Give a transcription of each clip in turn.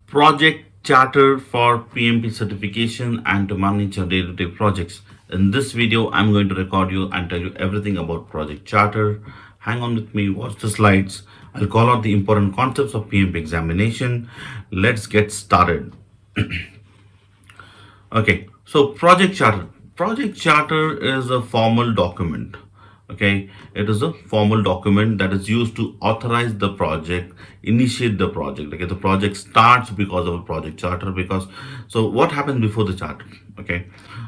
Project Charter for PMP certification and to manage your day-to-day projects. In this video, I'm going to record you and tell you everything about Project Charter. Hang on with me, watch the slides. I'll call out the important concepts of PMP examination. Let's get started. Okay, so Project Charter. Project Charter is a formal document. Okay, it is a formal document that is used to authorize the project, initiate the project. Okay, the project starts because of a project charter. Because so, what happens before the charter? Okay,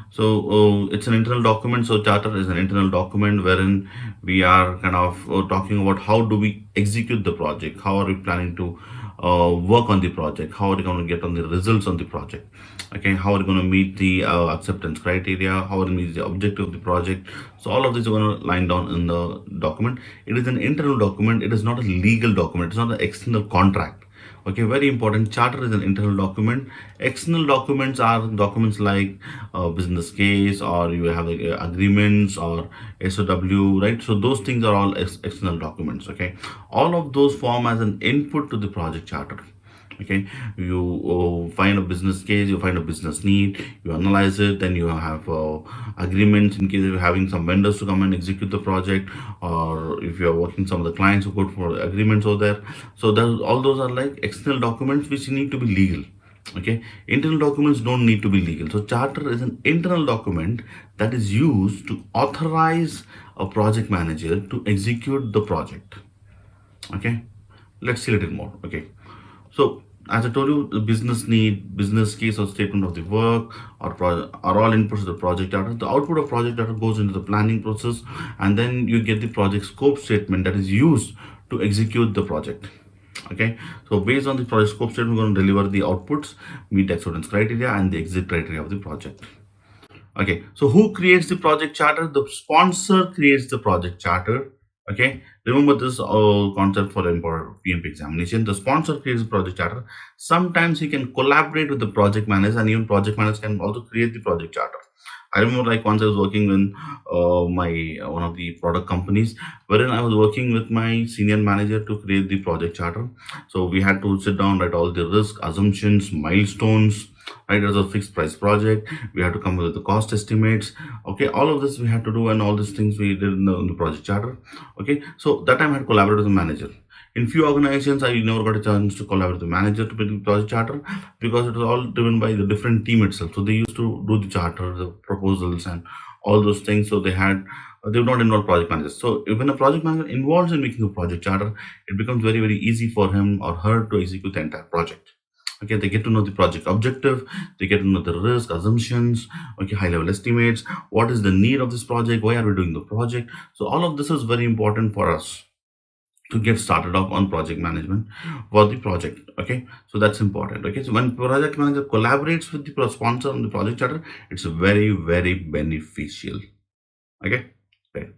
so it's an internal document. So, charter is an internal document wherein we are kind of talking about how do we execute the project, how are we planning to work on the project, how are we going to get on the results on the project, okay, how are we going to meet the acceptance criteria, how are we meet the objective of the project. So all of these are going to line down in the document. It is an internal document, it is not a legal document, it's not an external contract. Okay, very important. Charter is an internal document. External documents are documents like business case, or you have agreements or SOW, right? So those things are all external documents. Okay, all of those form as an input to the project charter. Okay, you find a business case, you find a business need, you analyze it, then you have agreements in case you're having some vendors to come and execute the project, or if you're working some of the clients who go for agreements over there. So all those are like external documents which need to be legal. Okay, internal documents don't need to be legal. So charter is an internal document that is used to authorize a project manager to execute the project. Okay, let's see a little more. Okay, so as I told you, the business need, business case, or statement of the work, are all inputs to the project charter. The output of project charter goes into the planning process, and then you get the project scope statement that is used to execute the project. Okay, so based on the project scope statement, we're going to deliver the outputs, meet acceptance criteria, and the exit criteria of the project. Okay, so who creates the project charter? The sponsor creates the project charter. Okay, remember this concept for the important PMP examination. The sponsor creates the project charter. Sometimes he can collaborate with the project manager, and even project managers can also create the project charter. I remember like once I was working in my one of the product companies, wherein I was working with my senior manager to create the project charter. So we had to sit down, write all the risk assumptions, milestones, right? As a fixed price project, we had to come up with the cost estimates. Okay, all of this we had to do, and all these things we did in the project charter. Okay, so that time I had collaborated with the manager. In few organizations, I never got a chance to collaborate with the manager to build the project charter because it was all driven by the different team itself. So they used to do the charter, the proposals, and all those things. So they would not involve project managers. So when a project manager involves in making a project charter, it becomes very, very easy for him or her to execute the entire project. Okay, they get to know the project objective, they get to know the risk assumptions, okay, high level estimates, what is the need of this project, why are we doing the project. So all of this is very important for us to get started off on project management for the project. Okay, so that's important. Okay, so when project manager collaborates with the sponsor on the project charter, it's very, very beneficial. Okay, right.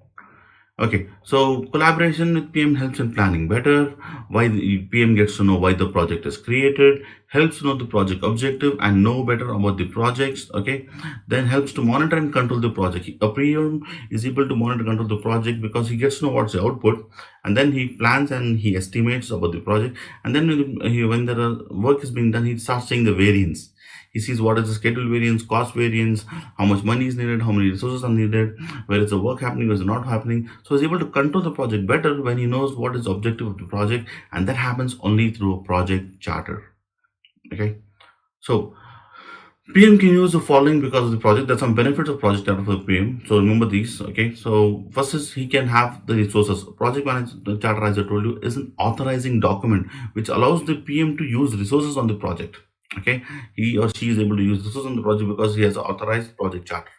Okay, so collaboration with PM helps in planning better. Why the PM gets to know why the project is created, helps to know the project objective and know better about the projects. Okay, then helps to monitor and control the project. A PM is able to monitor and control the project because he gets to know what's the output, and then he plans and he estimates about the project. And then when the work is being done, he starts seeing the variance. He sees what is the schedule variance, cost variance, how much money is needed, how many resources are needed, where is the work happening, where is it not happening. So he's able to control the project better when he knows what is the objective of the project, and that happens only through a project charter. Okay, so PM can use the following because of the project. There's some benefits of project charter for PM. So remember these. Okay, so first is he can have the resources. Project management charter, as I told you, is an authorizing document which allows the PM to use resources on the project. Okay, he or she is able to use resources on the project because he has authorized project charter.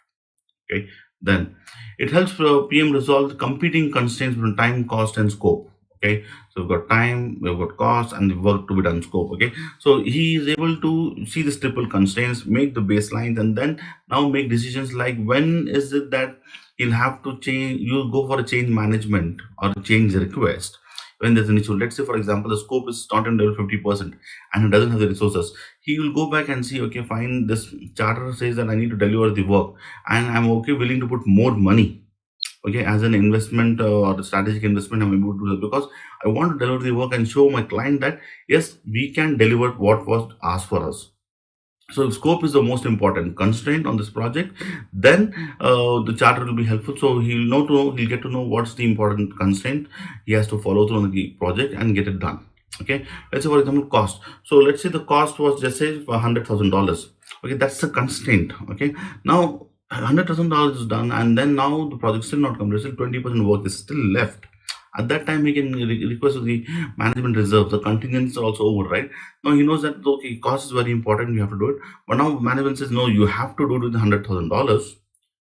Okay, then it helps PM resolve the competing constraints between time, cost, and scope. Okay, so we've got time, we've got cost, and the work to be done scope. Okay, so he is able to see the triple constraints, make the baselines, and then now make decisions like when is it that he'll have to change, you go for a change management or a change request when there's an issue. Let's say, for example, the scope is not in level 50% and he doesn't have the resources. He will go back and see, okay, fine, this charter says that I need to deliver the work and I'm okay willing to put more money. Okay, as an investment or a strategic investment, I'm able to do that because I want to deliver the work and show my client that yes, we can deliver what was asked for us. So scope is the most important constraint on this project. Then the charter will be helpful. So he'll get to know what's the important constraint he has to follow through on the project and get it done. Okay. Let's say for example cost. So let's say the cost was just say $100,000. Okay, that's the constraint. Okay. Now $100,000 is done, and then now the project still not completed. Still 20% work is still left. At that time, he can request the management reserve. The contingents are also over, right? Now he knows that okay, cost is very important. You have to do it. But now management says no, you have to do it with $100,000.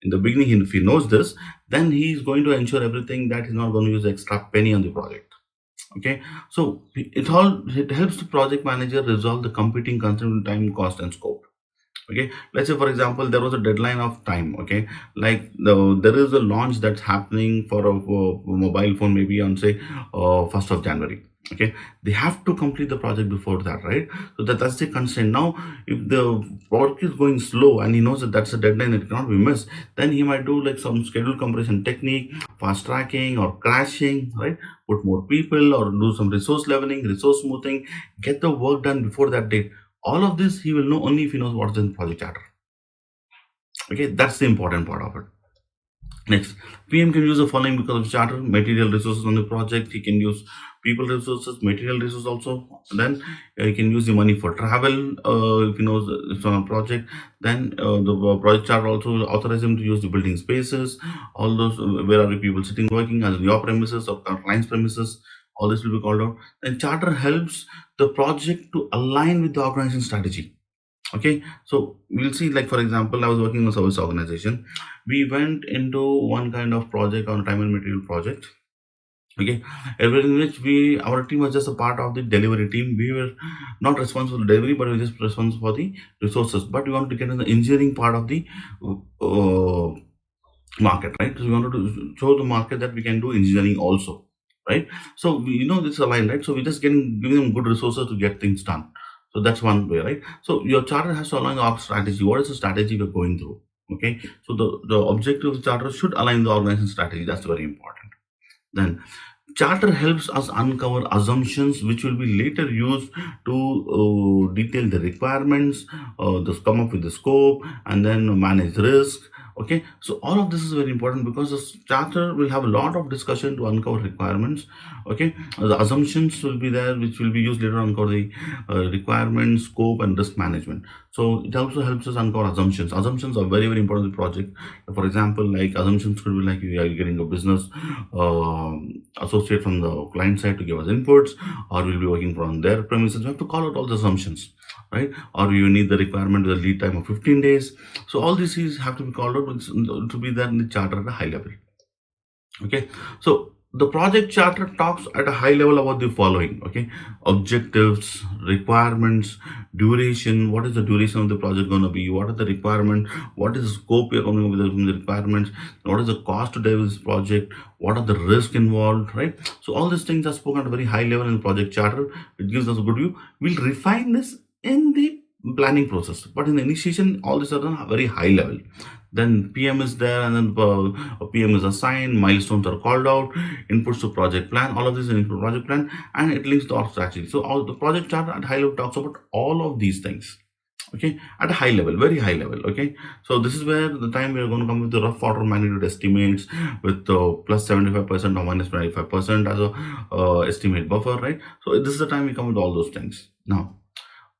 In the beginning, if he knows this, then he is going to ensure everything that he's not going to use extra penny on the project. Okay, so it helps the project manager resolve the competing constraint time, cost, and scope. Okay, let's say for example there was a deadline of time. Okay, like there is a launch that's happening for a mobile phone maybe on say 1st of January. Okay, they have to complete the project before that, right? So that's the constraint. Now if the work is going slow and he knows that that's a deadline that cannot be missed, then he might do like some schedule compression technique, fast tracking or crashing, right? Put more people or do some resource leveling, resource smoothing, get the work done before that date. All of this he will know only if he knows what's in project charter. Okay, that's the important part of it. Next, PM can use the following because of charter: material resources on the project. He can use people resources, material resources also. Then he can use the money for travel if he knows it's on a project. Then the project charter also will authorize him to use the building spaces. All those where are the people sitting working as your premises or client's premises. All this will be called out. And charter helps the project to align with the organization strategy. Okay, so we'll see, like for example, I was working in a service organization. We went into one kind of project on time and material project. Okay, everything which our team was just a part of the delivery team. We were not responsible for delivery, but we were just responsible for the resources. But we wanted to get in the engineering part of the uh, market, right? So we wanted to show the market that we can do engineering also, right? So this aligned, right? So we just giving them good resources to get things done. So that's one way, right? So your charter has to align our strategy. What is the strategy we're going through? Okay, so the objective of the charter should align the organization strategy. That's very important. Then charter helps us uncover assumptions which will be later used to detail the requirements, come up with the scope, and then manage risk. Okay, so all of this is very important because the charter will have a lot of discussion to uncover requirements. Okay, the assumptions will be there which will be used later on for the requirements, scope, and risk management. So it also helps us uncover assumptions. Assumptions are very very important in the project. For example, like assumptions could be like you are getting a business associate from the client side to give us inputs, or we'll be working from their premises. We have to call out all the assumptions, right? Or you need the requirement with a lead time of 15 days. So all these things have to be called out to be there in the charter at a high level. Okay, so the project charter talks at a high level about the following. Okay, objectives, requirements, duration. What is the duration of the project going to be? What are the requirements? What is the scope you're coming up with from the requirements? What is the cost to deliver this project? What are the risks involved, right? So all these things are spoken at a very high level in the project charter. It gives us a good view. We'll refine this in the planning process, but in the initiation all these are done very high level. Then PM is there, and then a PM is assigned, milestones are called out, inputs to project plan. All of this is in project plan, and it links to our strategy. So all the project chart at high level talks about all of these things. Okay, at a high level, very high level. Okay, so this is where the time we are going to come with the rough order magnitude estimates with plus 75% or minus 25% as a estimate buffer, right? So this is the time we come with all those things. Now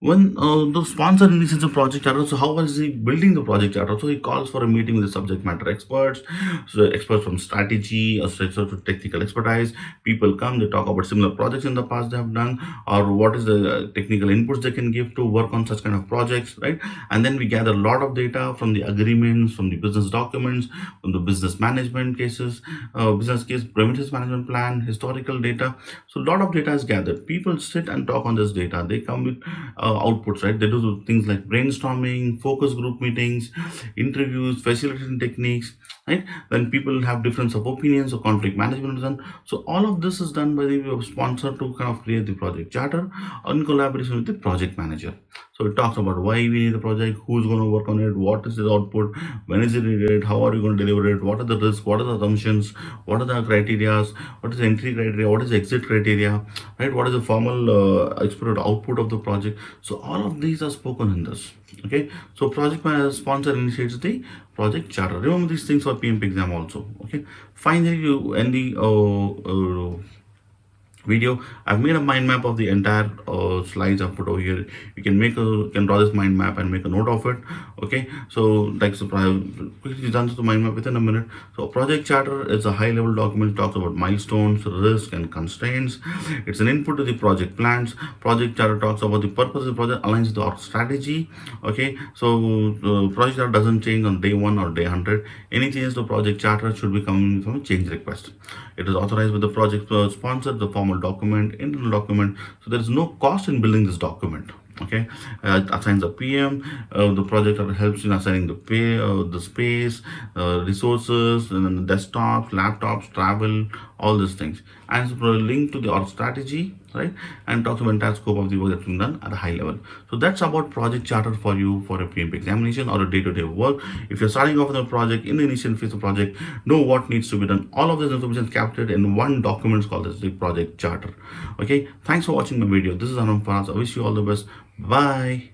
when the sponsor initiates a project charter, so how is he building the project charter? So he calls for a meeting with the subject matter experts, so experts from strategy, or experts from technical expertise. People come, they talk about similar projects in the past they have done, or what is the technical inputs they can give to work on such kind of projects, right? And then we gather a lot of data from the agreements, from the business documents, from the business management cases, business case, premises management plan, historical data. So a lot of data is gathered. People sit and talk on this data. They come with outputs, right? They do things like brainstorming, focus group meetings, interviews, facilitating techniques, right? Then people have difference of opinions or conflict management is done. So all of this is done by the sponsor to kind of create the project charter in collaboration with the project manager. So it talks about why we need the project, who's going to work on it, what is the output, when is it needed, how are you going to deliver it, what are the risks, what are the assumptions, what are the criteria, what is the entry criteria, what is the exit criteria, right? What is the formal expected output of the project. So all of these are spoken in this. Okay, so project manager sponsor initiates the project charter. Remember these things for PMP exam also. Okay, finally you end the video. I've made a mind map of the entire slides I've put over here. You can draw this mind map and make a note of it. Okay, so like quickly done the mind map within a minute. So project charter is a high level document, talks about milestones, risk and constraints. It's an input to the project plans. Project charter talks about the purpose of the project, aligns with our strategy. Okay, so the project charter doesn't change on day 1 or day 100. Any changes to project charter should be coming from a change request. It is authorized with the project sponsor, the formal document, internal document. So there is no cost in building this document. Okay, assigns a PM. The project charter helps in assigning the pay, the space, resources, and then the desktops, laptops, travel, all these things, and it's linked to the our strategy, right? And talks about entire scope of the work that's been done at a high level. So that's about project charter for you for a PMP examination or a day-to-day work. If you're starting off in a project in the initial phase of project, know what needs to be done. All of this information is captured in one document called as the project charter. Okay, thanks for watching my video. This is Arham Faraaz. I wish you all the best. Bye.